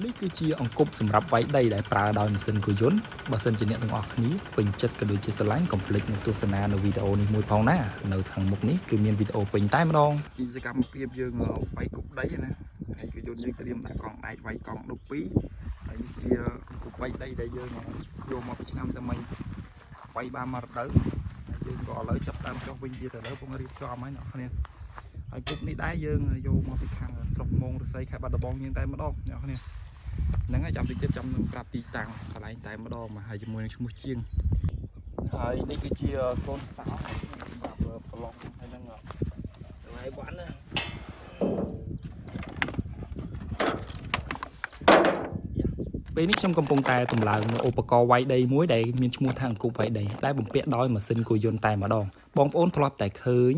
នេះគឺជាអង្គប់សម្រាប់វាយដីដែលប្រើដោយម៉ាស៊ីនគោយន្តបើសិនជាអ្នកទាំងអស់គ្នាពេញចិត្តក៏ដូចជាស្រឡាញ់កុំភ្លេចនឹងទស្សនានៅវីដេអូនេះមួយផងណានៅខាងមុខនេះគឺមានវីដេអូពេញតែម្ដងពីសកម្មភាពយើងវាយគប់ដីណាហើយគោយន្តយើងត្រៀមដាក់កង់ដែកវាយកង់12ហើយនេះជាគប់វាយដីដែលយើងយកមកពីឆ្នាំតែមិញវាយបានមករដូវហើយយើងក៏ឥឡូវចាប់តាមចុះវិញទៀតឥឡូវពងរៀបចំហើយអ្នកគ្នាហើយគប់នេះដែរយើងយកមកពីខាងស្រុកមងរស័យខេត្តបាត់ដំបងយើងតែម្ដងអ្នកគ្នាហ្នឹងហើយចាំតិចទៀតចាំនឹងប្រាប់ទីតាំងកន្លែងតែម្ដងមកហើយជាមួយនឹងឈ្មោះជាងហើយនេះគឺជាកូនសោសម្រាប់ប្រឡងហើយនឹងហើយវ៉ាន់ណាពេលនេះខ្ញុំកំពុងតែតម្លើងឧបករណ៍វាយដីមួយដែលមានឈ្មោះថាអង្គប់វាយដីដែលបំពាក់ដោយម៉ាស៊ីនគោយន្តតែម្ដងបងប្អូនធ្លាប់តែឃើញ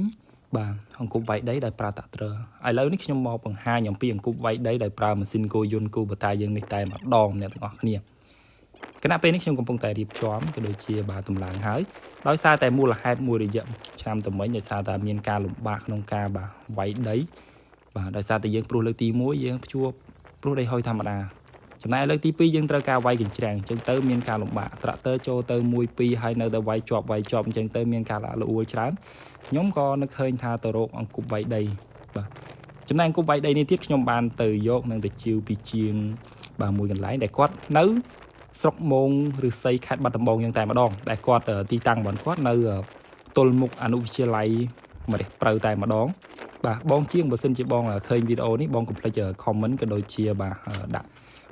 បាទអង្គប់វាយដីដោយប្រើតាក់ទ្រឥឡូវនេះខ្ញុំមកបង្ហាញអំពីអង្គប់វាយដីដោយប្រើម៉ាស៊ីនគោយន្តគូបតាយើងនេះតែម្ដងអ្នកទាំងអស់គ្នាគណៈពេលនេះខ្ញុំកំពុងតែរៀបចំក៏ដូចជាបាទតម្លើងហើយដោយសារតែមូលហេតុមួយរយៈឆ្នាំតែមិញដោយសារតែមានការលំបាកក្នុងការបាទវាយដីបាទដោយសារតែយើងព្រោះលើកទី1យើងភ្ជួរព្រោះដីហុយធម្មតាចំណែកលើកទី2យើងត្រូវការវាយកញ្ច្រាំងអញ្ចឹងទៅមានការលំបាកត្រាក់ទ័រចូលទៅ1 2ហើយនៅតែវាយជាប់អញ្ចឹងទៅមានការល្អអួលច្រើនខ្ញុំក៏នឹកឃើញថាទៅរកអង្គប់វាយដីបាទចំណែកអង្គប់វាយដីនេះទៀតខ្ញុំបានទៅយកនឹងទៅជាវពីជាងបាទមួយកន្លែងដែលគាត់នៅស្រុកមងឬស័យខេត្តបាត់ដំបងយ៉ាងតែម្ដងដែលគាត់ទីតាំងរបស់គាត់នៅទល់មុខអនុវិទ្យាល័យម្រេះព្រៅតែម្ដងបាទបងជាងបើសិនជាបងឃើញវីដេអូនេះបងកុំភ្លេច comment ក៏ដូចជាបាទដាក់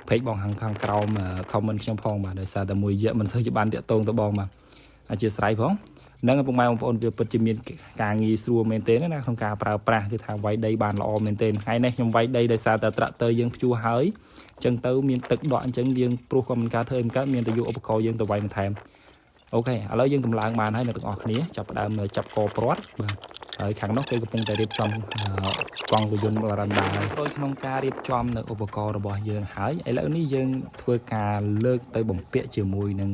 page បងខាងក្រោម comment ខ្ញុំផងបាទដោយសារតែមួយរយៈមិនសូវជាបានតាក់ទងទៅបងបាទអធិស្ឋានផងនឹងពុកម៉ែបងប្អូនវាពិតជាមានការងាយស្រួលមែនទេណាក្នុងការប្រើប្រាស់គឺថាវាយដីបានល្អមែនទេថ្ងៃនេះខ្ញុំវាយដីដោយសារតែត្រាក់ទ័រយើងភ្ជួរហើយអញ្ចឹងទៅមានទឹកដក់អញ្ចឹងយើងព្រោះក៏មិនការធ្វើមិនកើតមានតែយកឧបករណ៍យើងទៅវាយបន្ថែមអូខេឥឡូវយើងតម្លើងបានហើយអ្នកទាំងអស់គ្នាចាប់ផ្ដើមចាប់កព្រាត់បាទហើយខាងនោះគេកំពុងតែរៀបចំកង់គោយន្តបរិណ្ដាដោយក្នុងការរៀបចំនៅឧបករណ៍របស់យើងហើយឥឡូវនេះយើងធ្វើការលើកទៅបំពាក់ជាមួយនឹង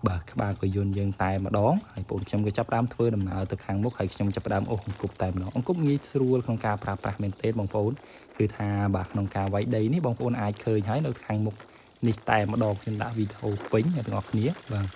បាទក្បាលគោយន្តយើងតែម្ដងហើយបងខ្ញុំក៏ចាប់ផ្ដើមធ្វើដំណើរទៅខាងមុខហើយខ្ញុំចាប់ផ្ដើមអូសអង្គប់តែម្ដងអង្គប់ងាយស្រួលក្នុងការប្រើប្រាស់មែនទេបងប្អូនគឺថាបាទក្នុងការវាយដីនេះបងប្អូនអាចឃើញហើយនៅខាងមុខនេះតែម្ដងខ្ញុំដាក់វីដេអូពេញអ្នកទាំងអស់គ្នាបាទ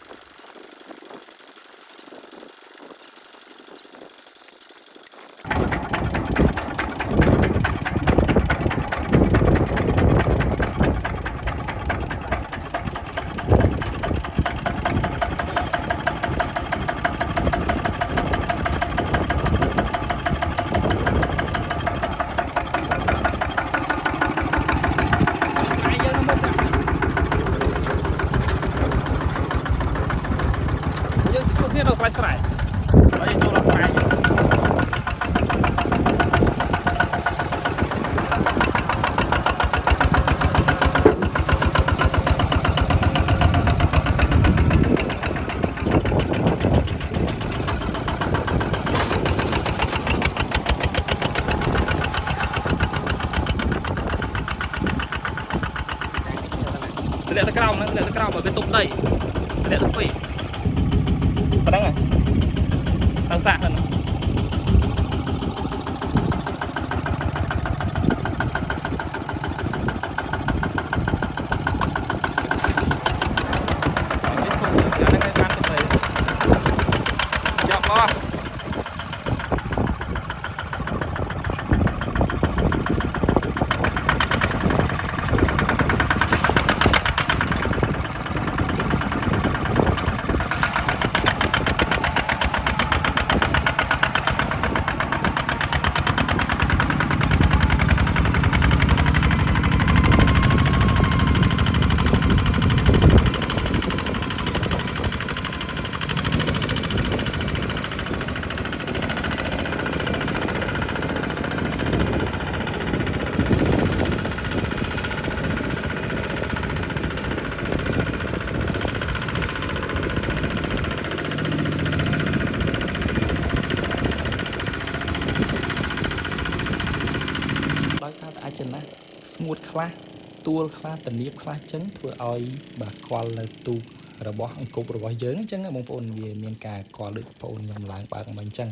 នៅផ្លែស្រែហើយចូលដល់ស្រែធ្លាក់ទៅក្រោមហ្នឹងធ្លាក់ទៅក្រោមឲ្យវាទប់ដីធ្លាក់ទៅពេកប៉ុណ្ណឹងហើយទៅសាក់ហ្នឹងចាប់មកអាចណាស្ងួតខ្លះទួលខ្លះតនៀបខ្លះចឹងធ្វើឲ្យបាទខ្វល់នៅទូរបស់អង្គប់របស់យើងអញ្ចឹងបងប្អូនវាមានការខ្វល់ដូចបងប្អូនខ្ញុំឡើងបើកមិនអញ្ចឹង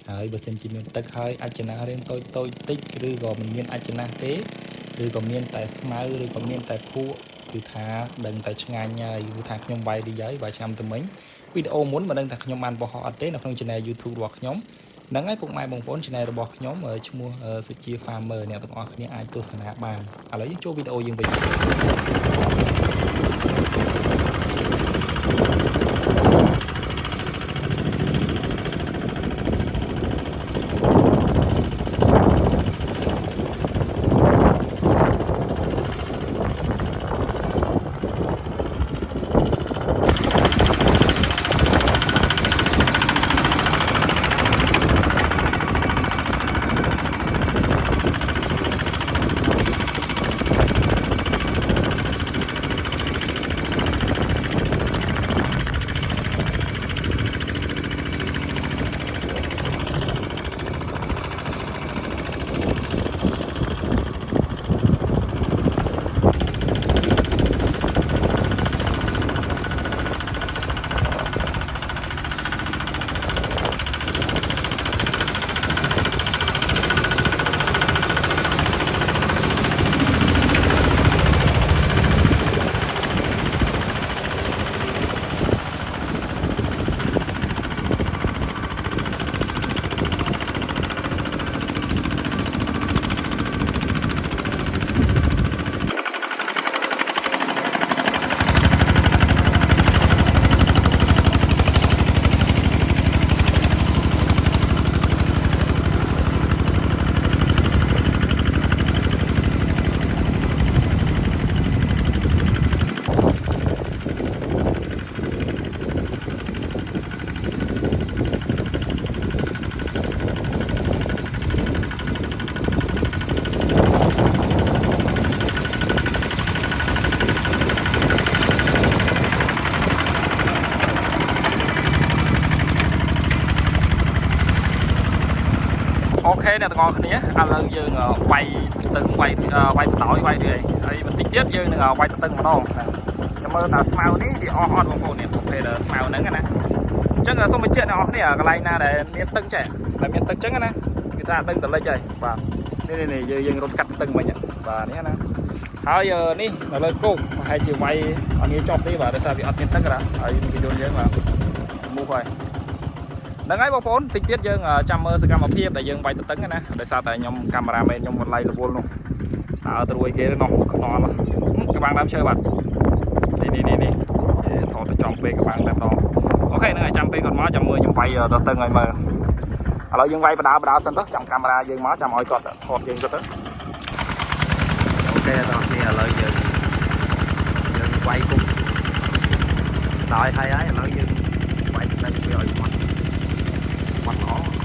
ហើយបើសិនជាមានទឹកហើយអាចណារៀងតូចតិចឬក៏មិនមានអាចណាទេ ឬក៏មានតែស្មៅឬក៏មានតែភក់គឺថាដឹងតែឆ្ងាញ់ហើយគឺថាខ្ញុំវាយរីហើយបើឆ្នាំទៅមិញវីដេអូមុនមិនដឹងថាខ្ញុំបានបោះអត់ទេនៅក្នុង channel YouTube របស់ខ្ញុំហ្នឹងហើយពុកម៉ែបងប្អូន channel របស់ខ្ញុំឈ្មោះសុជា Farmer អ្នកទាំងអស់គ្នាអាចទស្សនាបានឥឡូវយើងចូលវីដេអូយើងវិញអូខេអ្នកទាំងអស់គ្នាឥឡូវយើងវាយទៅវាយបដ ாய் វាយនេះហើយបន្តិចទៀតយើងនឹងវាយទៅម្ដងខ្ញុំមើលថាស្មៅនេះវាអស់អត់បងប្អូននេះប្រភេទស្មៅហ្នឹងណាអញ្ចឹងសូមបញ្ជាក់អ្នកនរគ្នាកន្លែងណាដែលមានទឹកចេះតែមានទឹកអញ្ចឹងណាគឺថាទឹកតលិចហើយបាទនេះយើងរត់កាត់ទឹកមិញបាទនេះណាហើយនេះនៅលើគោកប្រហែលជាវាយអត់ងាយចប់ទេបាទដោយសារវាអត់មានទឹកណាហើយវាយន្តយើងបាទស្មូសហើយហ្នឹងហើយបងប្អូនតិចទៀតយើងចាំមើលសកម្មភាពដែលយើងវាយទៅតឹងណាដោយសារតែខ្ញុំកាមេរ៉ាមែនខ្ញុំមិនឡៃរវល់នោះដើរទៅរួយគេនោះខ្នល់ក្បាំងដើមឈើបាទនេះថតទៅចំពេកក្បាំងតែម្ដងអូខេហ្នឹងហើយចាំពេកគាត់មកចាំមើលខ្ញុំវាយទៅតឹងឲ្យមើលឥឡូវយើងវាយបដាសិនទៅចាំកាមេរ៉ាយើងមកចាំឲ្យគាត់ថតយើងទៅអូខេបងប្អូនឥឡូវយើងវាយគុំដល់ហើយឥឡូវយើងវាយទៅវាឲ្យមកល្អ អូ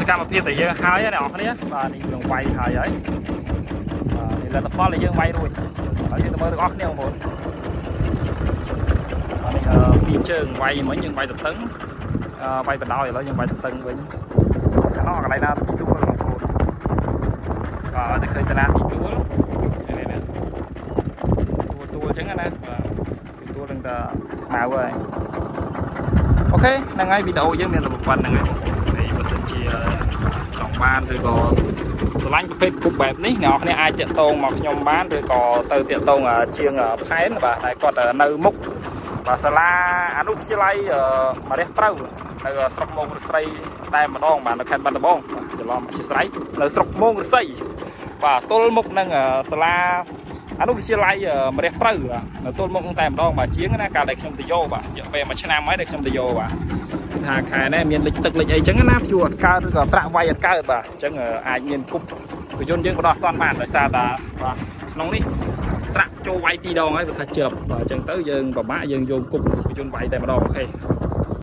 កម្មភាពតែយើងហើយណាអ្នកគ្នាបាទនេះយើងវាយហើយហើយនេះលទ្ធផលដែលយើងវាយរួចហើយយើងទៅមើលទាំងអស់គ្នាបងប្អូននេះពីជើងវាយមិញយើងវាយទៅតឹងវាយបដោយឥឡូវយើងវាយទៅតឹងវិញខាងនោះកន្លែងណាទីទួលបងប្អូនបាទតែឃើញតាណាទីទួលនេះទួលអញ្ចឹងណាបាទទីទួលនឹងតែស្មៅហើយអូខេហ្នឹងហើយវីដេអូយើងមានតែប៉ុណ្្នឹងហើយនេះបើសិនជាចង់បានឬក៏ស្រឡាញ់ប្រភេទគប់បែបនេះអ្នកនរអាចតាក់ទងមកខ្ញុំបានឬក៏ទៅតាក់ទងជាងផែនបាទតែគាត់នៅមុខបាទសាលាអនុវិទ្យាល័យម្រះប្រៅនៅស្រុកមោងឫស្សីតែម្ដងបាទនៅខេត្តបាត់ដំបងច្រឡំអធិស្ឋាននៅស្រុកមោងឫស្សីបាទទល់មុខនឹងសាលាអនុវិទ្យាល័យម្រះប្រៅនៅទល់មុខតែម្ដងបាទជាងណាកាលដែលខ្ញុំទៅយកបាទយកពេលមួយឆ្នាំហើយដែលខ្ញុំទៅយកបាទថាខែនេះមានលិចទឹកលិចអីចឹងណាព្យួរអត់កើតឬក៏ត្រាក់វាយអត់កើតបាទអញ្ចឹងអាចមានគប់ពយន្តយើងបដោះសន់បានដោយសារតែបាទក្នុងនេះត្រាក់ចូលវាយ2 ដងហើយវាថាជាប់បាទអញ្ចឹងទៅយើងពិបាកយើងយកគប់ពយន្តវាយតែម្ដងអូខេ